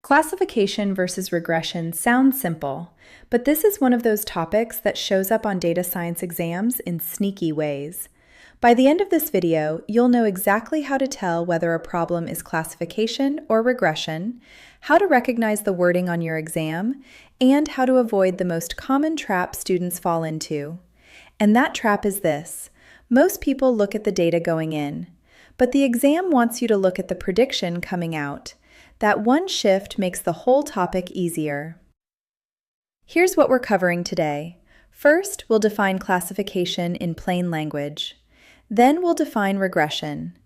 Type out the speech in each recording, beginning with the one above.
Classification versus regression sounds simple, but this is one of those topics that shows up on data science exams in sneaky ways. By the end of this video, you'll know exactly how to tell whether a problem is classification or regression, how to recognize the wording on your exam, and how to avoid the most common trap students fall into. And that trap is this: most people look at the data going in, but the exam wants you to look at the prediction coming out. That one shift makes the whole topic easier. Here's what we're covering today. First, we'll define classification in plain language. Then we'll define regression.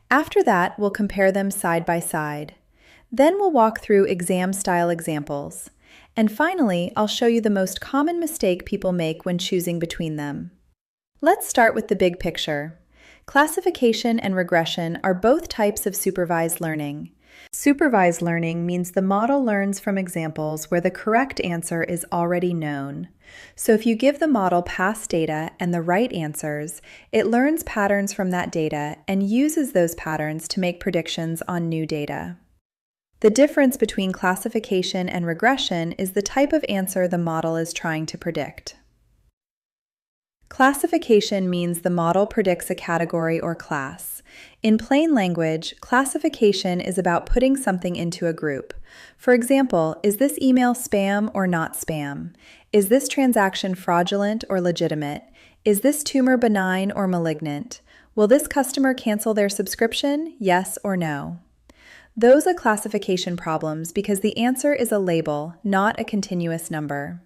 After that, we'll compare them side by side. Then we'll walk through exam-style examples. And finally, I'll show you the most common mistake people make when choosing between them. Let's start with the big picture. Classification and regression are both types of supervised learning. Supervised learning means the model learns from examples where the correct answer is already known. So if you give the model past data and the right answers, it learns patterns from that data and uses those patterns to make predictions on new data. The difference between classification and regression is the type of answer the model is trying to predict. Classification means the model predicts a category or class. In plain language, classification is about putting something into a group. For example, is this email spam or not spam? Is this transaction fraudulent or legitimate? Is this tumor benign or malignant? Will this customer cancel their subscription, yes or no? Those are classification problems because the answer is a label, not a continuous number.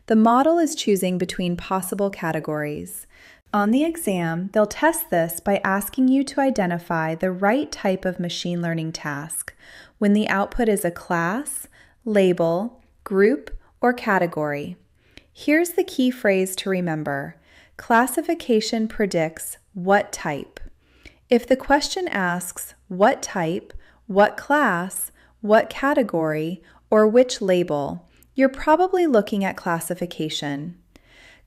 The model is choosing between possible categories. On the exam, they'll test this by asking you to identify the right type of machine learning task when the output is a class, label, group, or category. Here's the key phrase to remember. Classification predicts what type. If the question asks what type, what class, what category, or which label, you're probably looking at classification.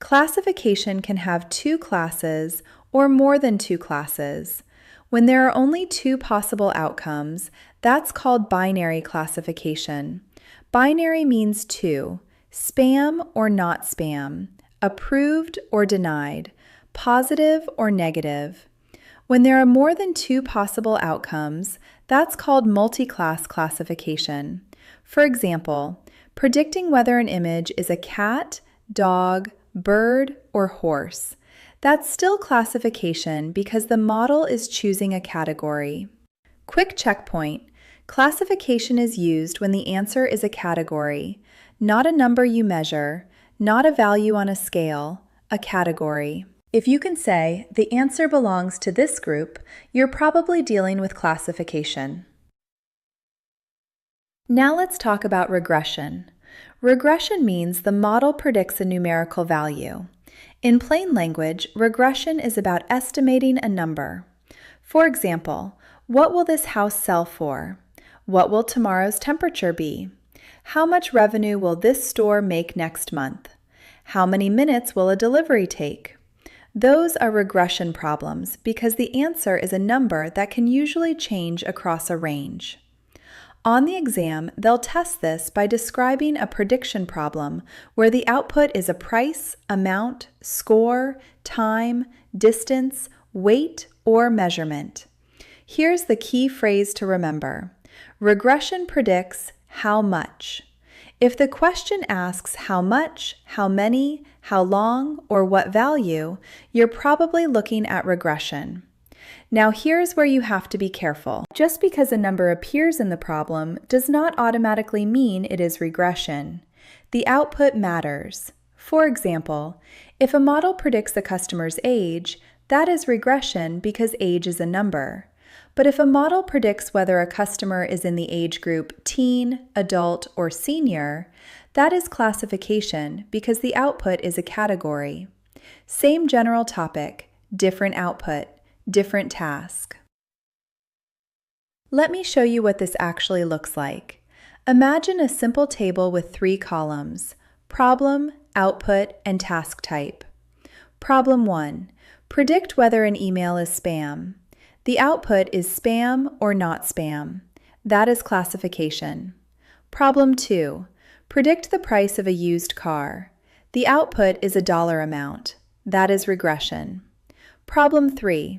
Classification can have two classes or more than two classes. When there are only two possible outcomes, that's called binary classification. Binary means two: spam or not spam, approved or denied, positive or negative. When there are more than two possible outcomes, that's called multi-class classification. For example, predicting whether an image is a cat, dog, bird, or horse. That's still classification because the model is choosing a category. Quick checkpoint: classification is used when the answer is a category, not a number you measure, not a value on a scale, a category. If you can say, the answer belongs to this group, you're probably dealing with classification. Now let's talk about regression. Regression means the model predicts a numerical value. In plain language, regression is about estimating a number. For example, what will this house sell for? What will tomorrow's temperature be? How much revenue will this store make next month? How many minutes will a delivery take? Those are regression problems because the answer is a number that can usually change across a range. On the exam, they'll test this by describing a prediction problem where the output is a price, amount, score, time, distance, weight, or measurement. Here's the key phrase to remember. Regression predicts how much. If the question asks how much, how many, how long, or what value, you're probably looking at regression. Now here's where you have to be careful. Just because a number appears in the problem does not automatically mean it is regression. The output matters. For example, if a model predicts the customer's age, that is regression because age is a number. But if a model predicts whether a customer is in the age group teen, adult, or senior, that is classification because the output is a category. Same general topic, different output, different task. Let me show you what this actually looks like. Imagine a simple table with three columns: problem, output, and task type. Problem 1. Predict whether an email is spam. The output is spam or not spam. That is classification. Problem 2. Predict the price of a used car. The output is a dollar amount. That is regression. Problem 3.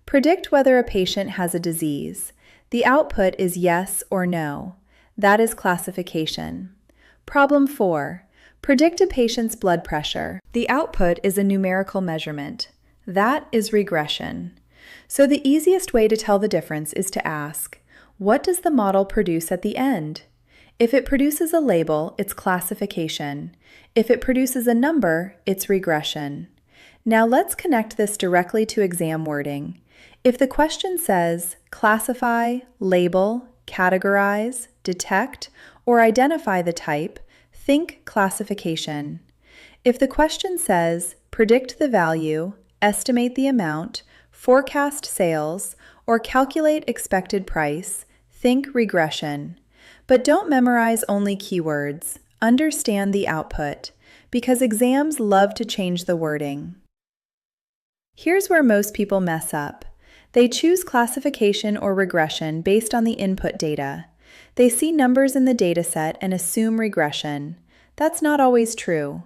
Predict whether a patient has a disease. The output is yes or no. That is classification. Problem 4. Predict a patient's blood pressure. The output is a numerical measurement. That is regression. So the easiest way to tell the difference is to ask, what does the model produce at the end? If it produces a label, it's classification. If it produces a number, it's regression. Now let's connect this directly to exam wording. If the question says, classify, label, categorize, detect, or identify the type, think classification. If the question says, predict the value, estimate the amount, forecast sales, or calculate expected price, think regression. But don't memorize only keywords. Understand the output, because exams love to change the wording. Here's where most people mess up. They choose classification or regression based on the input data. They see numbers in the dataset and assume regression. That's not always true.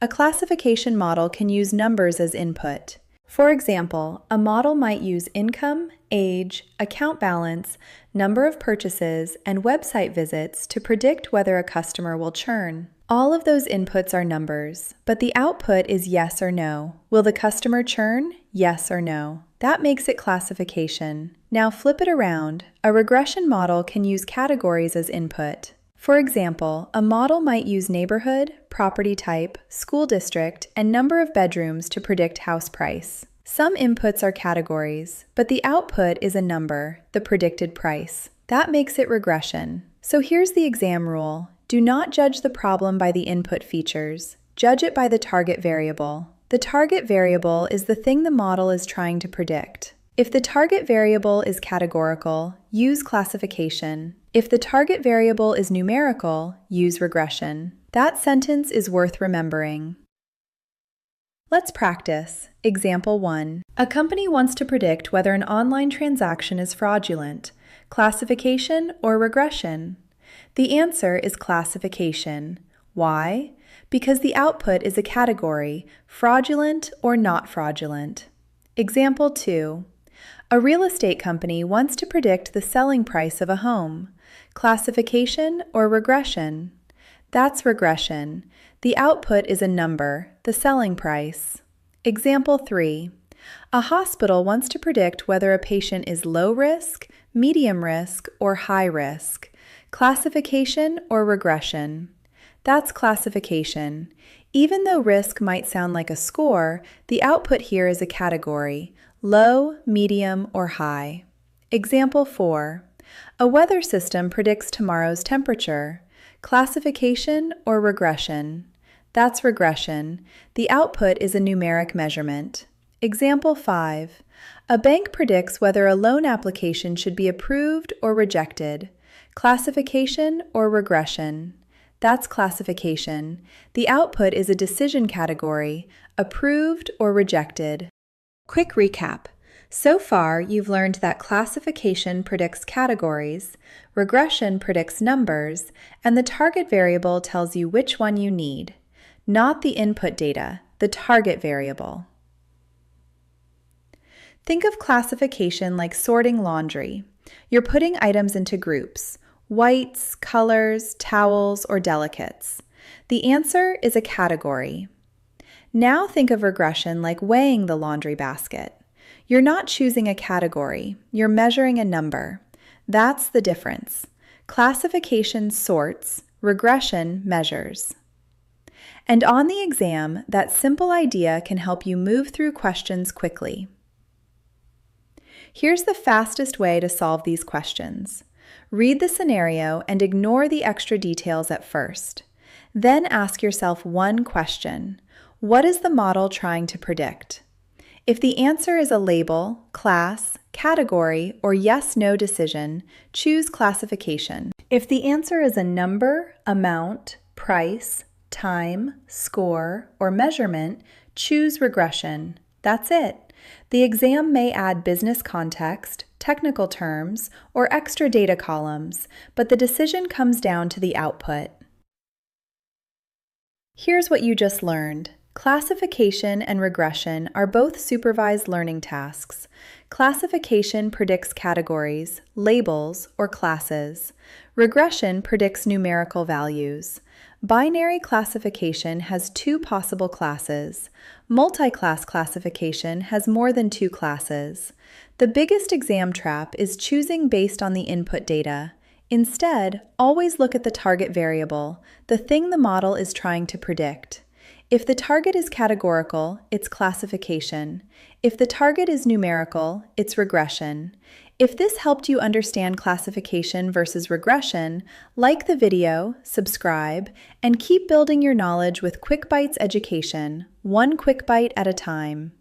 A classification model can use numbers as input. For example, a model might use income, age, account balance, number of purchases, and website visits to predict whether a customer will churn. All of those inputs are numbers, but the output is yes or no. Will the customer churn? Yes or no. That makes it classification. Now flip it around. A regression model can use categories as input. For example, a model might use neighborhood, property type, school district, and number of bedrooms to predict house price. Some inputs are categories, but the output is a number, the predicted price. That makes it regression. So here's the exam rule. Do not judge the problem by the input features. Judge it by the target variable. The target variable is the thing the model is trying to predict. If the target variable is categorical, use classification. If the target variable is numerical, use regression. That sentence is worth remembering. Let's practice. Example 1. A company wants to predict whether an online transaction is fraudulent. Classification or regression? The answer is classification. Why? Because the output is a category, fraudulent or not fraudulent. Example 2. A real estate company wants to predict the selling price of a home. Classification or regression? That's regression. The output is a number, the selling price. Example 3. A hospital wants to predict whether a patient is low risk, medium risk, or high risk. Classification or regression? That's classification. Even though risk might sound like a score, the output here is a category, low, medium, or high. Example 4. A weather system predicts tomorrow's temperature. Classification or regression? That's regression. The output is a numeric measurement. Example 5. A bank predicts whether a loan application should be approved or rejected. Classification or regression? That's classification. The output is a decision category, approved or rejected. Quick recap. So far, you've learned that classification predicts categories, regression predicts numbers, and the target variable tells you which one you need. Not the input data, the target variable. Think of classification like sorting laundry. You're putting items into groups, whites, colors, towels, or delicates. The answer is a category. Now think of regression like weighing the laundry basket. You're not choosing a category, you're measuring a number. That's the difference. Classification sorts, regression measures. And on the exam, that simple idea can help you move through questions quickly. Here's the fastest way to solve these questions. Read the scenario and ignore the extra details at first. Then ask yourself one question. What is the model trying to predict? If the answer is a label, class, category, or yes/no decision, choose classification. If the answer is a number, amount, price, time, score, or measurement, choose regression. That's it. The exam may add business context, technical terms, or extra data columns, but the decision comes down to the output. Here's what you just learned. Classification and regression are both supervised learning tasks. Classification predicts categories, labels, or classes. Regression predicts numerical values. Binary classification has two possible classes. Multi-class classification has more than two classes. The biggest exam trap is choosing based on the input data. Instead, always look at the target variable, the thing the model is trying to predict. If the target is categorical, it's classification. If the target is numerical, it's regression. If this helped you understand classification versus regression, like the video, subscribe, and keep building your knowledge with QuickBytes education, one QuickByte at a time.